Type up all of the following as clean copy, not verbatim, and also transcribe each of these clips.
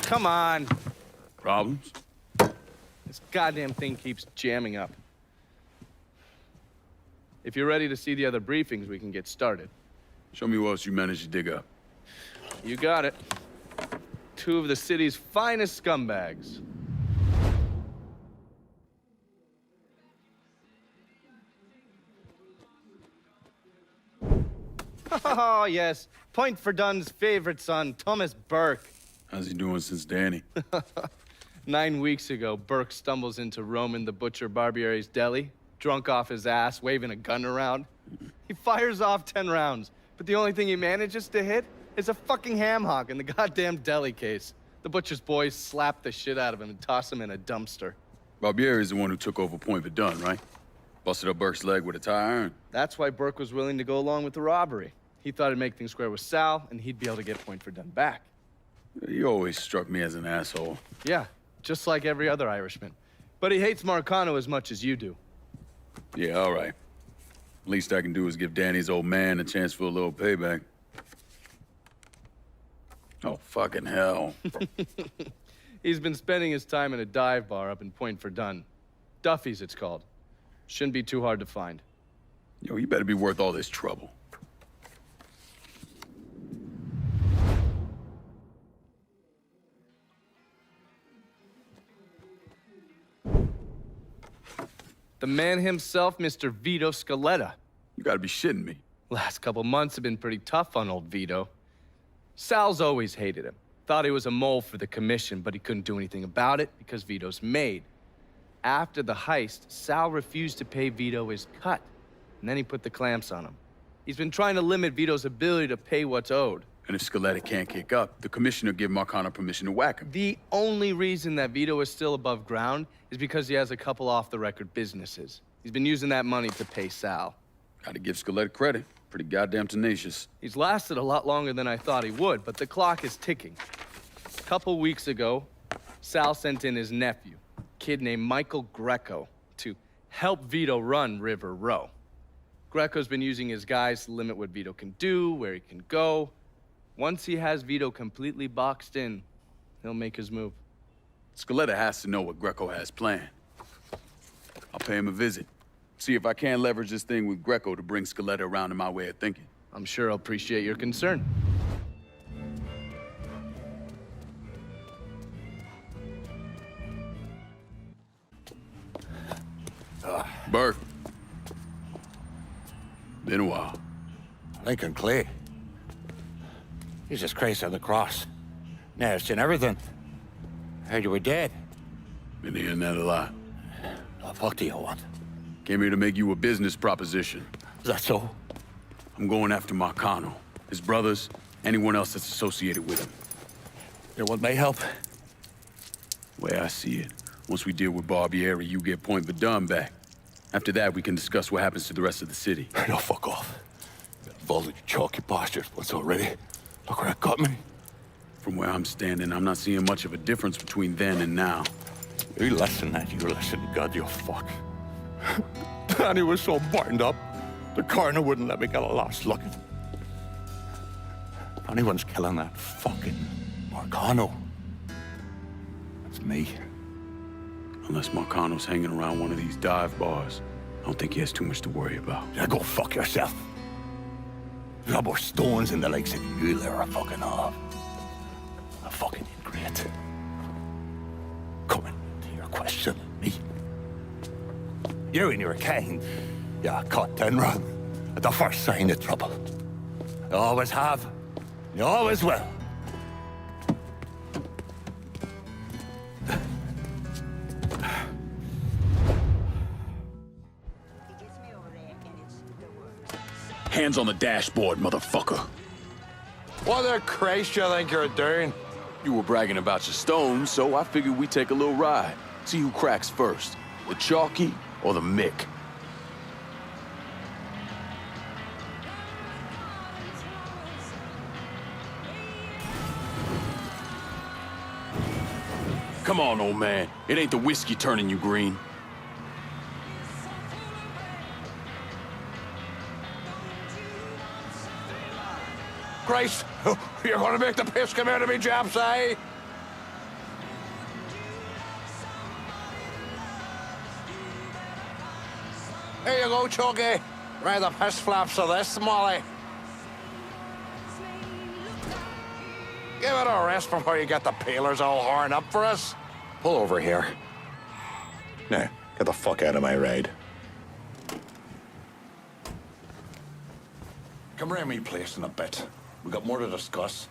Come on. Problems? This goddamn thing keeps jamming up. If you're ready to see the other briefings, we can get started. Show me what else you managed to dig up. You got it. Two of the city's finest scumbags. Oh, yes. Point for Dunn's favorite son, Thomas Burke. How's he doing since Danny? 9 weeks ago, Burke stumbles into Roman the Butcher Barbiere's deli, drunk off his ass, waving a gun around. He fires off 10 rounds, but the only thing he manages to hit is a fucking ham hock in the goddamn deli case. The butcher's boys slap the shit out of him and toss him in a dumpster. Barbieri is the one who took over Point Verdun, right? Busted up Burke's leg with a tire iron. That's why Burke was willing to go along with the robbery. He thought it'd make things square with Sal, and he'd be able to get Point Verdun back. You always struck me as an asshole. Yeah, just like every other Irishman. But he hates Marcano as much as you do. Yeah, all right. Least I can do is give Danny's old man a chance for a little payback. Oh, fucking hell. He's been spending his time in a dive bar up in Point Verdun. Duffy's, it's called. Shouldn't be too hard to find. Yo, you better be worth all this trouble. The man himself, Mr. Vito Scaletta. You gotta be shitting me. Last couple months have been pretty tough on old Vito. Sal's always hated him. Thought he was a mole for the commission, but he couldn't do anything about it because Vito's made. After the heist, Sal refused to pay Vito his cut, and then he put the clamps on him. He's been trying to limit Vito's ability to pay what's owed. And if Scaletta can't kick up, the commissioner give Marcano permission to whack him. The only reason that Vito is still above ground is because he has a couple off-the-record businesses. He's been using that money to pay Sal. Gotta give Scaletta credit. Pretty goddamn tenacious. He's lasted a lot longer than I thought he would, but the clock is ticking. A couple weeks ago, Sal sent in his nephew, a kid named Michael Greco, to help Vito run River Row. Greco's been using his guys to limit what Vito can do, where he can go. Once he has Vito completely boxed in, he'll make his move. Scaletta has to know what Greco has planned. I'll pay him a visit. See if I can't leverage this thing with Greco to bring Scaletta around to my way of thinking. I'm sure he'll appreciate your concern. Burke. Been a while. Lincoln Clay. Jesus Christ on the cross. Now I've seen everything. Heard you were dead. Been hearing that a lot. What the fuck do you want? Came here to make you a business proposition. Is that so? I'm going after Marcano, his brothers, anyone else that's associated with him. You want my help? The way I see it, once we deal with Barbieri, you get Point Verdun back. After that, we can discuss what happens to the rest of the city. No, fuck off. Got involved in your chalky postures once already. Look where that got me. From where I'm standing, I'm not seeing much of a difference between then and now. You listen, that you listen, God, you fuck. Danny was so burned up, the coroner wouldn't let me get a last look at him. If anyone's killing that fucking Marcano, that's me. Unless Marcano's hanging around one of these dive bars, I don't think he has too much to worry about. Yeah, go fuck yourself. You got more stones in the legs than you ever fucking have. A fucking ingrate. Coming to your question, me. You and your king, you cut and run at the first sign of trouble. You always have, you always will. Hands on the dashboard, motherfucker. What the Christ you think you're doing? You were bragging about your stones, so I figured we'd take a little ride. See who cracks first, the Chalky or the Mick. Come on, old man. It ain't the whiskey turning you green. Christ, you're gonna make the piss come out of me, Japs, eh? Here you go, Chunky. Right the piss flaps of this, Molly. Give it a rest before you get the peelers all horned up for us. Pull over here. Now, get the fuck out of my ride. Come round me place in a bit. We got more to discuss.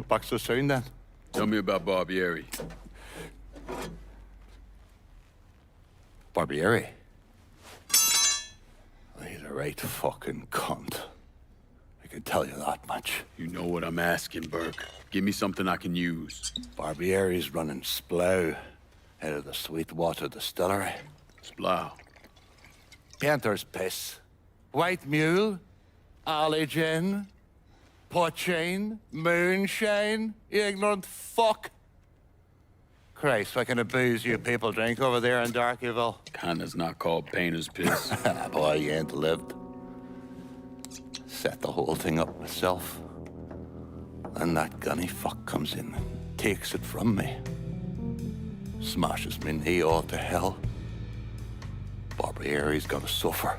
Back so soon, then? Tell me about Barbieri. Barbieri? He's a right fucking cunt. I can tell you that much. You know what I'm asking, Burke. Give me something I can use. Barbieri's running Splow out of the Sweetwater distillery. Splow. Painter's piss. White mule. Alley gin. Poachine. Moonshine. You ignorant fuck. Christ, what kind of booze you people drink over there in Darkyville? Kinda's not called painter's piss. Boy, you ain't lived. Set the whole thing up myself. And that gunny fuck comes in and takes it from me. Smashes me knee all to hell. Barbieri's gonna suffer.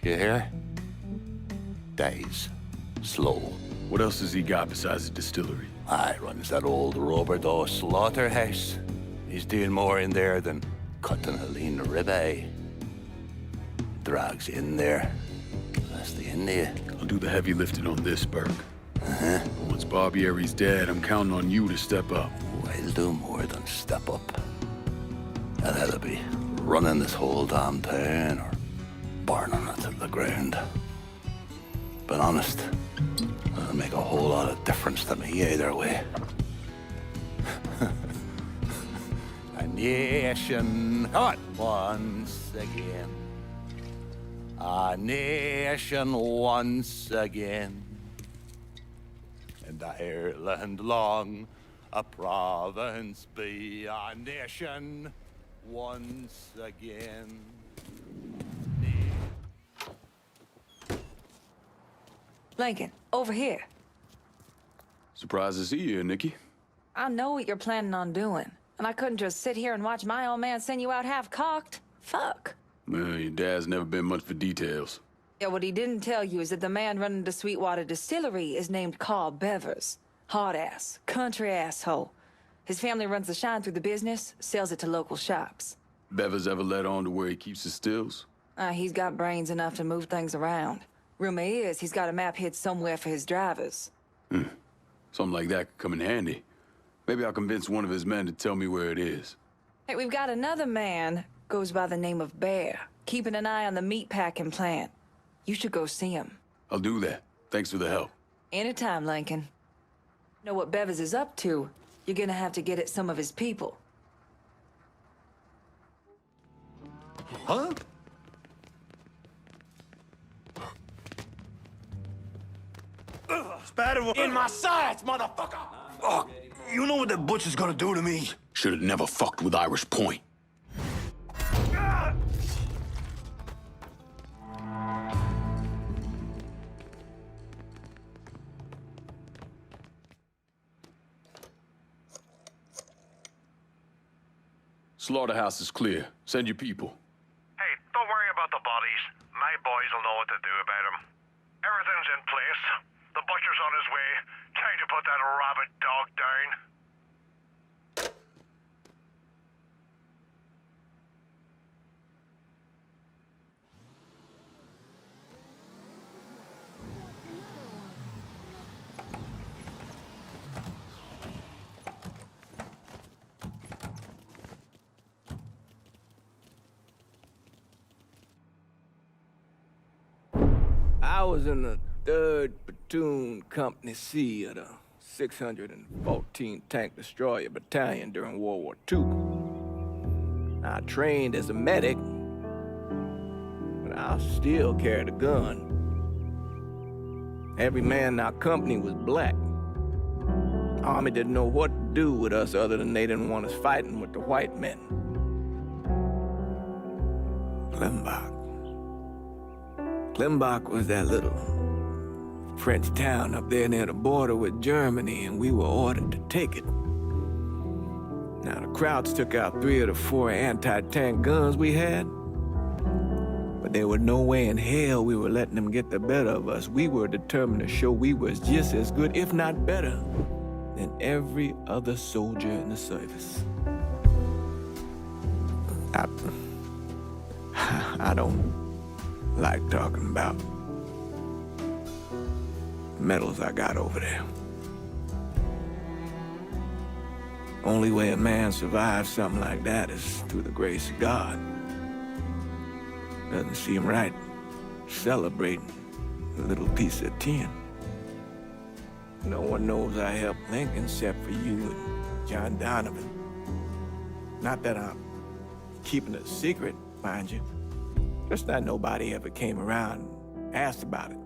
You hear? Dies. Slow. What else has he got besides the distillery? I runs that old Robert O. slaughterhouse. He's doing more in there than cutting a lean ribeye. Drags in there. That's the end of you. I'll do the heavy lifting on this, Burke. Once Barbieri's dead, I'm counting on you to step up. I'll do more than step up. I'll either be running this whole damn town or burning it to the ground. But honest, it'll make a whole lot of difference to me either way. A nation, come on, once again. A nation once again. And Ireland long, a province be a nation once again. Lincoln, over here. Surprised to see you, Nikki. I know what you're planning on doing, and I couldn't just sit here and watch my old man send you out half-cocked. Fuck. Well, your dad's never been much for details. Yeah, what he didn't tell you is that the man running the Sweetwater Distillery is named Carl Bevers. Hard-ass, country asshole. His family runs the shine through the business, sells it to local shops. Bevers ever let on to where he keeps his stills? He's got brains enough to move things around. Rumor is he's got a map hid somewhere for his drivers. Something like that could come in handy. Maybe I'll convince one of his men to tell me where it is. Hey, we've got another man, goes by the name of Bear, keeping an eye on the meatpacking plant. You should go see him. I'll do that. Thanks for the help. Anytime, Lincoln. Know what Bevers is up to, you're gonna have to get at some of his people. Huh? In my sights, motherfucker! Oh, you know what that butcher's gonna do to me? Should have never fucked with Irish Point. Slaughterhouse is clear. Send your people. Hey, don't worry about the bodies. My boys will know what to do about them. Everything's in place. The butcher's on his way. Time to put that rabid dog down. I was in the 3rd Platoon Company C of the 614 Tank Destroyer Battalion during World War II. I trained as a medic, but I still carried a gun. Every man in our company was black. Army didn't know what to do with us other than they didn't want us fighting with the white men. Klimbach. Klimbach was that little French town up there near the border with Germany, and we were ordered to take it. Now, the Krauts took out 3 of the 4 anti-tank guns we had, but there was no way in hell we were letting them get the better of us. We were determined to show we was just as good, if not better, than every other soldier in the service. I don't like talking about medals I got over there. Only way a man survives something like that is through the grace of God. Doesn't seem right celebrating a little piece of tin. No one knows I helped Lincoln except for you and John Donovan. Not that I'm keeping it a secret, mind you. Just that nobody ever came around and asked about it.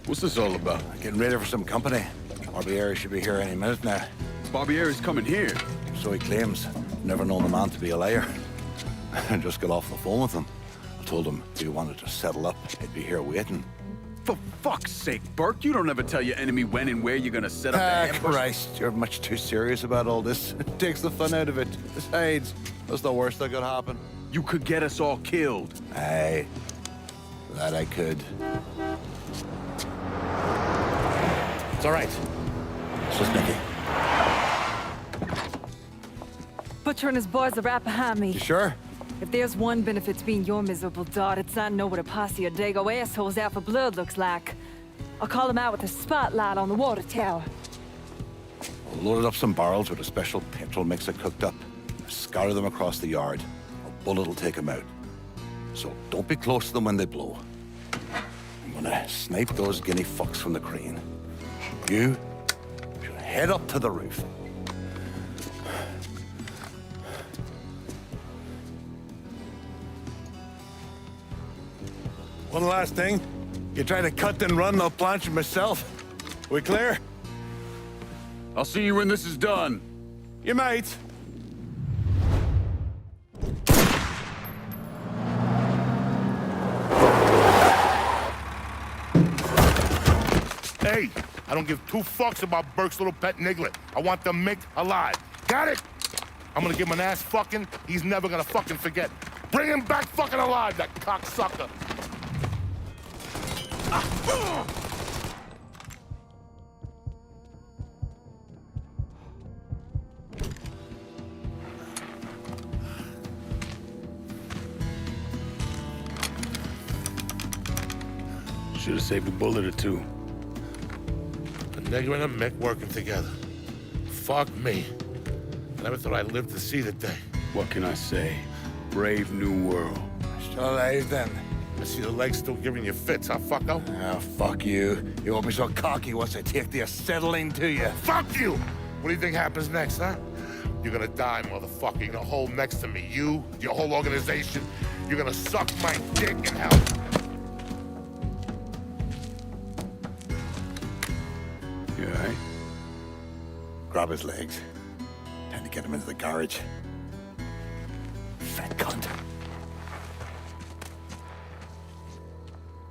What's this all about? Getting ready for some company. Barbieri should be here any minute now. Barbieri's coming here. So he claims. Never known the man to be a liar. I just got off the phone with him. I told him if he wanted to settle up, he'd be here waiting. For fuck's sake, Burke, you don't ever tell your enemy when and where you're gonna set up the ambush. Christ, you're much too serious about all this. It takes the fun out of it. Besides, that's the worst that could happen. You could get us all killed. Aye, that I could. It's all right. It's just Nicky. Butcher and his boys are right behind me. You sure? If there's one benefit to being your miserable dot, it's I know what a posse of Dago assholes out for blood looks like. I'll call them out with a spotlight on the water tower. We'll loaded up some barrels with a special petrol mixer cooked up. Scatter them across the yard. A bullet will take them out. So don't be close to them when they blow. I'm gonna snipe those guinea fucks from the crane. You should head up to the roof. One last thing. You try to cut and run, I'll planch you myself. We clear? I'll see you when this is done. You might. Hey, I don't give 2 fucks about Burke's little pet Niglet. I want the Mick alive. Got it? I'm gonna give him an ass fucking he's never gonna fucking forget. Bring him back fucking alive, that cocksucker. Should have saved a bullet or 2. A nigger and a Mick working together. Fuck me. I never thought I'd live to see the day. What can I say? Brave new world. Still alive then? I see the legs still giving you fits, huh, fucko? Ah, fuck you. You won't be so cocky once I take the acetylene to you. Fuck you! What do you think happens next, huh? You're gonna die, motherfucker. You're gonna hold next to me. You, your whole organization. You're gonna suck my dick in hell. You all right? Grab his legs. Time to get him into the garage. Fat cunt.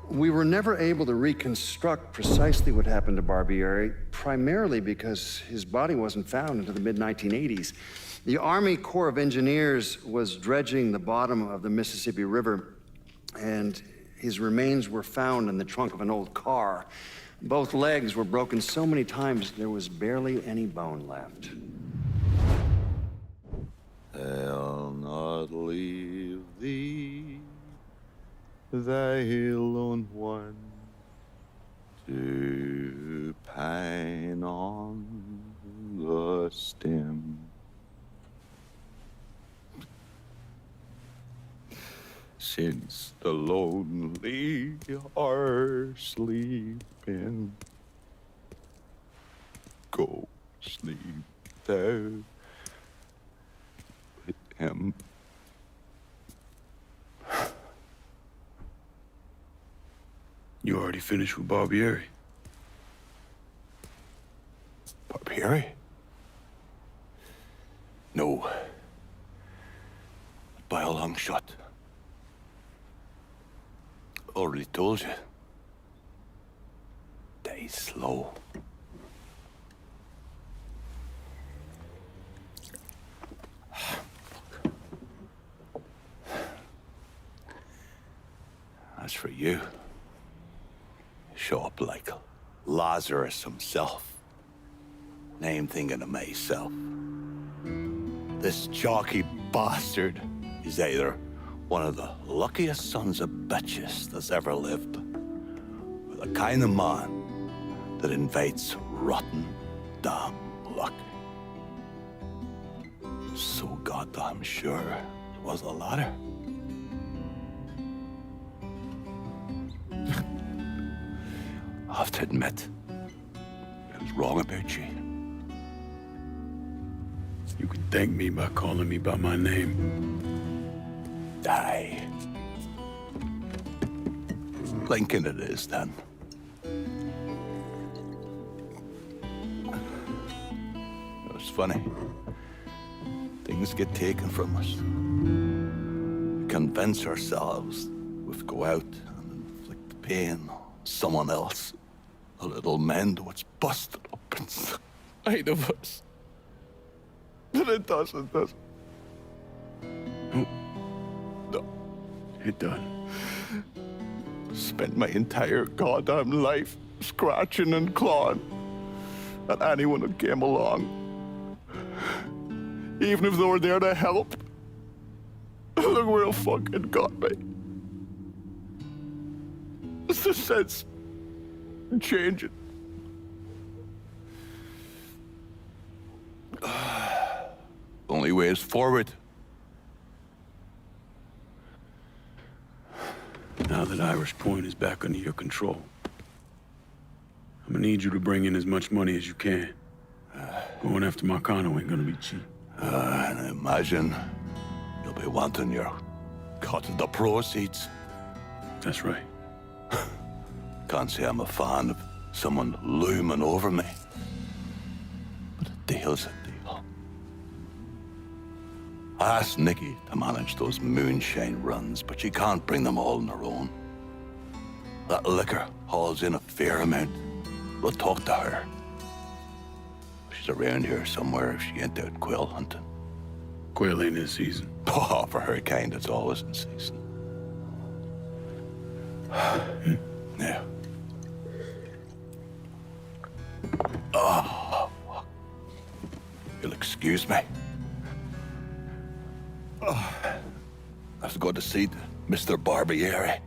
We were never able to reconstruct precisely what happened to Barbieri, primarily because his body wasn't found until the mid-1980s. The Army Corps of Engineers was dredging the bottom of the Mississippi River, and his remains were found in the trunk of an old car. Both legs were broken so many times there was barely any bone left. I'll not leave thee, thy lone one, to pine on the stem. Since the lonely are sleeping, go sleep there with him. You already finished with Barbieri? Barbieri? No. By a long shot. Already told you. Die slow. As for you, show up like Lazarus himself. Name thinking of myself. This jockey bastard is either one of the luckiest sons of bitches that's ever lived, or the kind of man that invites rotten damn luck. So goddamn sure it was the latter. I have to admit, I was wrong about you. You can thank me by calling me by my name. Die. Lincoln it is, then. It's funny. Things get taken from us. We convince ourselves we've go out and inflict the pain on someone else. A little mend what's busted up inside of us. But it doesn't. No. It done. Spent my entire goddamn life scratching and clawing at anyone who came along. Even if they were there to help. Look where it fucking got me. It's the sense changing. Only way is forward. Now that Irish Point is back under your control, I'm gonna need you to bring in as much money as you can. Going after Marcano ain't gonna be cheap. And I imagine you'll be wanting your cut of the proceeds. That's right. Can't say I'm a fan of someone looming over me. But a deal's a deal. I asked Nikki to manage those moonshine runs, but she can't bring them all on her own. That liquor hauls in a fair amount. We'll talk to her. She's around here somewhere if she ain't out quail hunting. Quail ain't in season. Oh, for her kind, it's always in season. Yeah. Oh, fuck. You'll excuse me. Oh, I have to go to see Mr. Barbieri.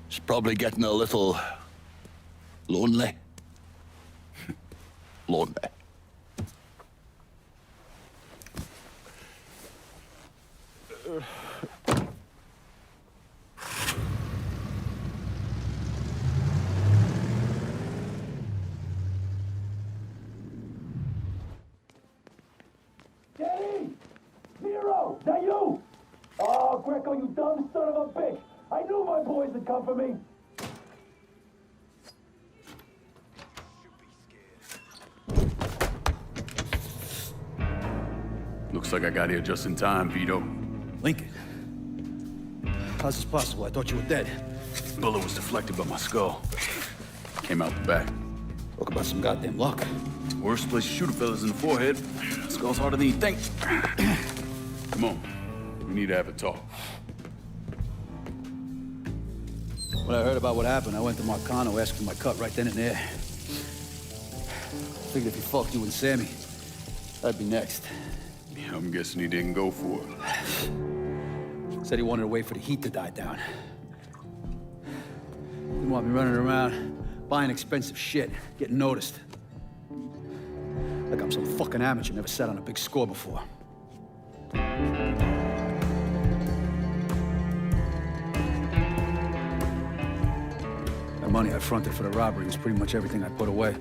He's probably getting a little lonely. Lonely. Danny! Zero! That you? Oh, Greco, you dumb son of a bitch! I knew my boys would come for me! Looks like I got here just in time, Vito. Lincoln. How's this possible? I thought you were dead. Bullet was deflected by my skull. Came out the back. Talk about some goddamn luck. Worst place to shoot a fella's in the forehead. Skull's harder than you think. Come on. We need to have a talk. When I heard about what happened, I went to Marcano, asked for my cut right then and there. Figured if he fucked you and Sammy, I'd be next. Yeah, I'm guessing he didn't go for it. Said he wanted to wait for the heat to die down. Didn't want me running around, buying expensive shit, getting noticed. Like I'm some fucking amateur, never sat on a big score before. The money I fronted for the robbery was pretty much everything I put away.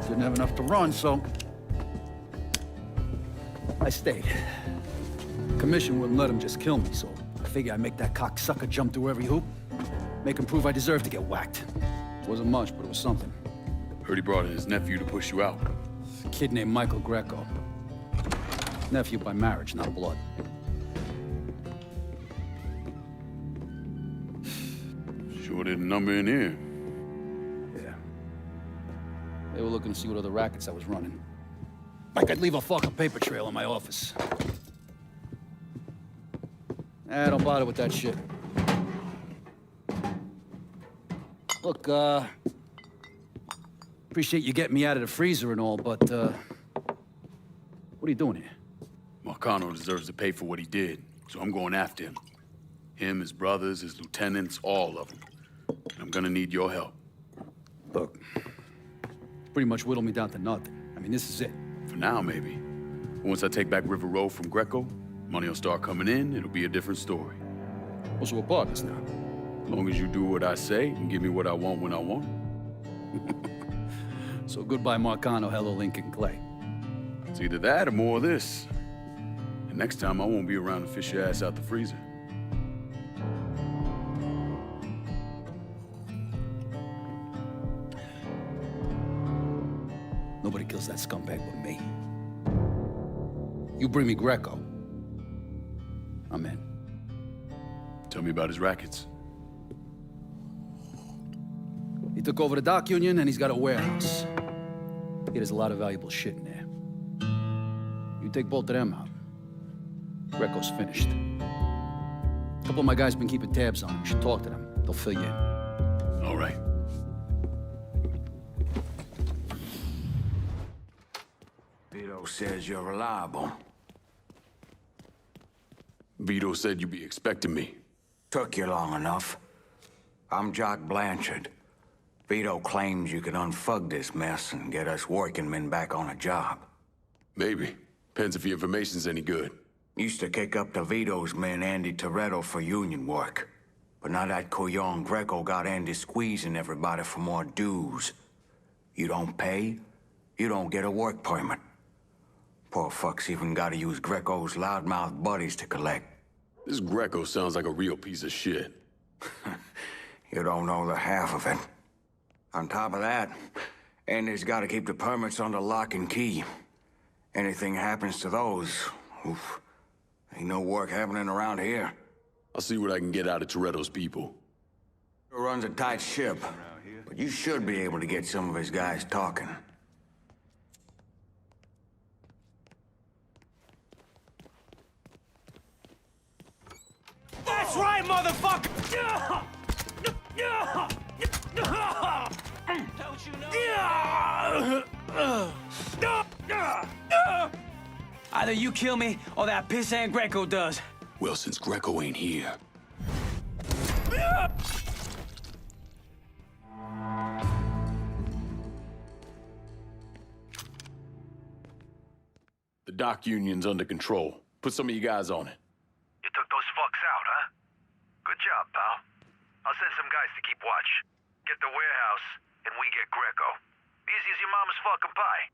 Didn't have enough to run, so I stayed. Commission wouldn't let him just kill me, so I figured I'd make that cocksucker jump through every hoop. Make him prove I deserve to get whacked. Wasn't much, but it was something. Heard he brought in his nephew to push you out. A kid named Michael Greco. Nephew by marriage, not blood. Sure did a number in here. Yeah. They were looking to see what other rackets I was running. Like I'd leave a fucking paper trail in my office. Don't bother with that shit. Look, appreciate you getting me out of the freezer and all, but, what are you doing here? Marcano deserves to pay for what he did, so I'm going after him. Him, his brothers, his lieutenants, all of them. And I'm gonna need your help. Look, pretty much whittled me down to nothing. I mean, this is it. For now, maybe. Once I take back River Road from Greco, money will start coming in, it'll be a different story. Also, we're partners now. As long as you do what I say and give me what I want when I want it. So goodbye, Marcano, hello, Lincoln Clay. It's either that or more of this. And next time, I won't be around to fish your ass out the freezer. Nobody kills that scumbag but me. You bring me Greco, I'm in. Tell me about his rackets. He took over the dock union and he's got a warehouse. There's a lot of valuable shit in there. You take both of them out, Greco's finished. A couple of my guys been keeping tabs on him. You should talk to them. They'll fill you in. All right. Vito says you're reliable. Vito said you'd be expecting me. Took you long enough. I'm Jock Blanchard. Vito claims you can unfug this mess and get us working men back on a job. Maybe. Depends if the information's any good. Used to kick up to Vito's men Andy Toretto for union work. But now that Couillon Greco got Andy squeezing everybody for more dues. You don't pay, you don't get a work permit. Poor fuck's even gotta use Greco's loudmouth buddies to collect. This Greco sounds like a real piece of shit. You don't know the half of it. On top of that, Andy's gotta keep the permits under lock and key. Anything happens to those, oof, ain't no work happening around here. I'll see what I can get out of Toretto's people. He runs a tight ship, but you should be able to get some of his guys talking. That's right, motherfucker! Don't you know? Either you kill me, or that pissant Greco does. Well, since Greco ain't here... The dock union's under control. Put some of you guys on it. You took those fucks out, huh? Good job, pal. I'll send some guys to keep watch. Get the warehouse, and we get Greco. Easy as your mama's fucking pie.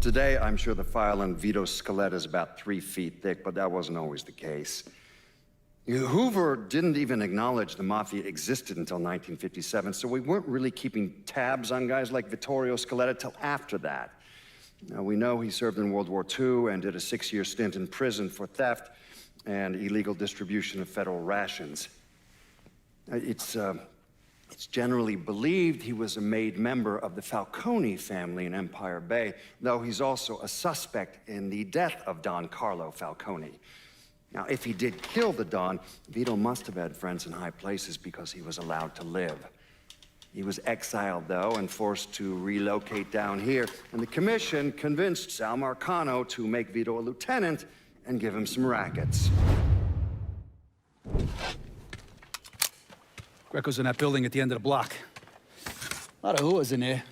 Today, I'm sure the file on Vito's skeleton is about 3 feet thick, but that wasn't always the case. Hoover didn't even acknowledge the Mafia existed until 1957, so we weren't really keeping tabs on guys like Vittorio Scaletta till after that. Now, we know he served in World War II and did a 6-year stint in prison for theft and illegal distribution of federal rations. It's generally believed he was a made member of the Falcone family in Empire Bay, though he's also a suspect in the death of Don Carlo Falcone. Now, if he did kill the Don, Vito must have had friends in high places because he was allowed to live. He was exiled, though, and forced to relocate down here, and the commission convinced Sal Marcano to make Vito a lieutenant and give him some rackets. Greco's in that building at the end of the block. A lot of hooas in there.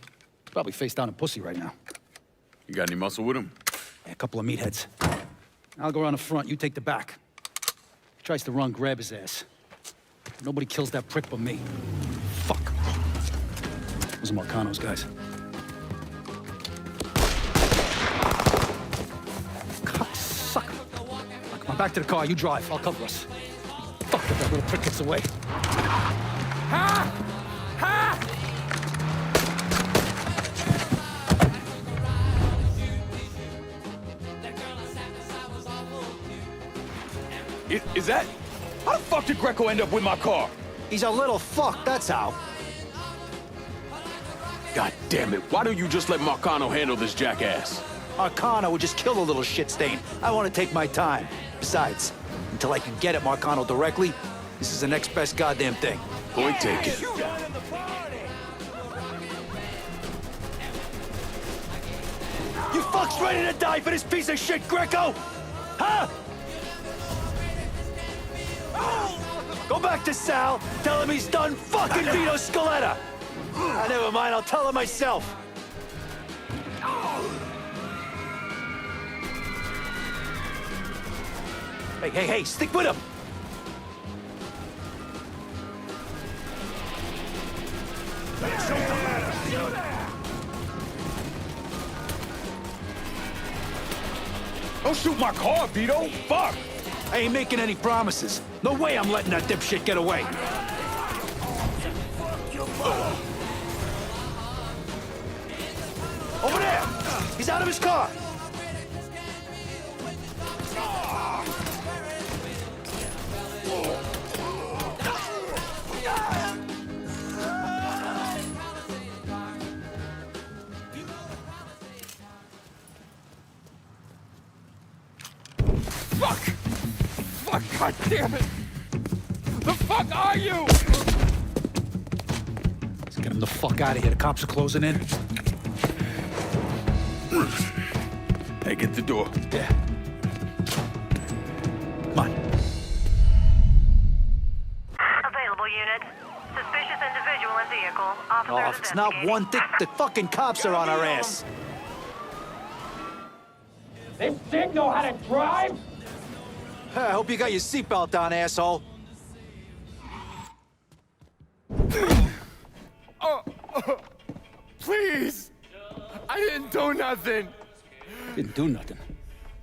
Probably face down in pussy right now. You got any muscle with him? Yeah, a couple of meatheads. I'll go around the front, you take the back. He tries to run, grab his ass. Nobody kills that prick but me. Fuck. Those are Marcano's guys. God, sucker. Now, come on, back to the car, you drive, I'll cover us. Fuck if that little prick gets away. Ha! Ha! Is that... How the fuck did Greco end up with my car? He's a little fuck, that's how. God damn it, why don't you just let Marcano handle this jackass? Marcano would just kill the little shit stain. I want to take my time. Besides, until I can get at Marcano directly, this is the next best goddamn thing. Point taken. You fucks ready to die for this piece of shit, Greco? Huh? Go back to Sal, tell him he's done fucking Vito Scaletta. Never mind, I'll tell him myself. Hey, stick with him. Don't shoot my car, Vito! Fuck! I ain't making any promises. No way I'm letting that dipshit get away. Over there! He's out of his car! Fuck! Fuck, god damn it! The fuck are you? Let's get him the fuck out of here. The cops are closing in. Hey, get the door. Yeah. Come on. Available unit. Suspicious individual in vehicle. Officers Oh, if it's not one thing, the fucking cops are on our ass. This dick know how to drive? I hope you got your seatbelt on, asshole. Please! I didn't do nothing! Didn't do nothing.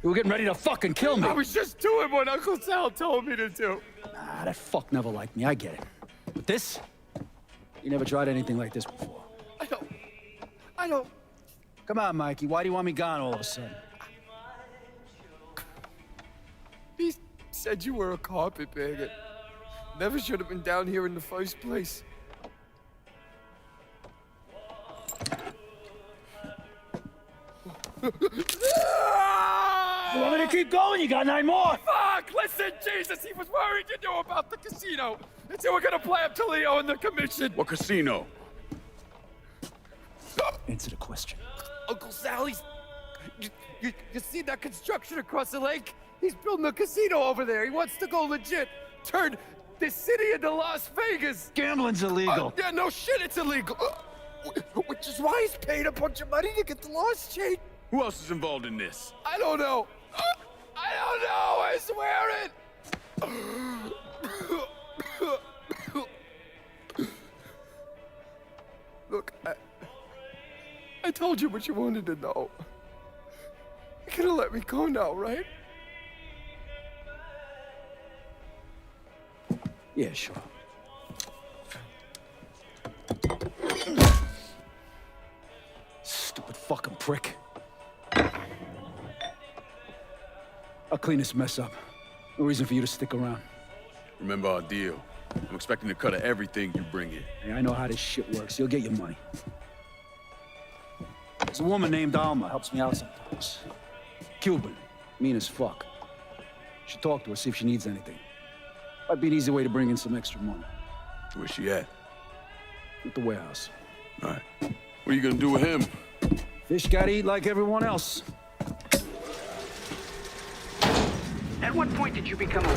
You were getting ready to fucking kill me. I was just doing what Uncle Sal told me to do. Nah, that fuck never liked me, I get it. But this? You never tried anything like this before. I don't... Come on, Mikey, why do you want me gone all of a sudden? He said you were a carpetbagger. Never should have been down here in the first place. You want me to keep going? You got 9 more! Fuck! Listen, Jesus, he was worried you knew about the casino. And so we're gonna play up to Leo and the commission. What casino? Answer the question. Uncle Sally's... You see that construction across the lake? He's building a casino over there. He wants to go legit. Turn this city into Las Vegas. Gambling's illegal. Yeah, no shit, it's illegal. Which is why he's paid a bunch of money to get the laws changed. Who else is involved in this? I don't know. I don't know, I swear it. Look, I told you what you wanted to know. You're gonna let me go now, right? Yeah, sure. Stupid fucking prick. I'll clean this mess up. No reason for you to stick around. Remember our deal. I'm expecting a cut of everything you bring in. Hey, I know how this shit works. You'll get your money. There's a woman named Alma, helps me out sometimes. Cuban, mean as fuck. Should talk to her, see if she needs anything. Might be an easy way to bring in some extra money. Where's she at? At the warehouse. All right. What are you gonna do with him? Fish gotta eat like everyone else. At what point did you become a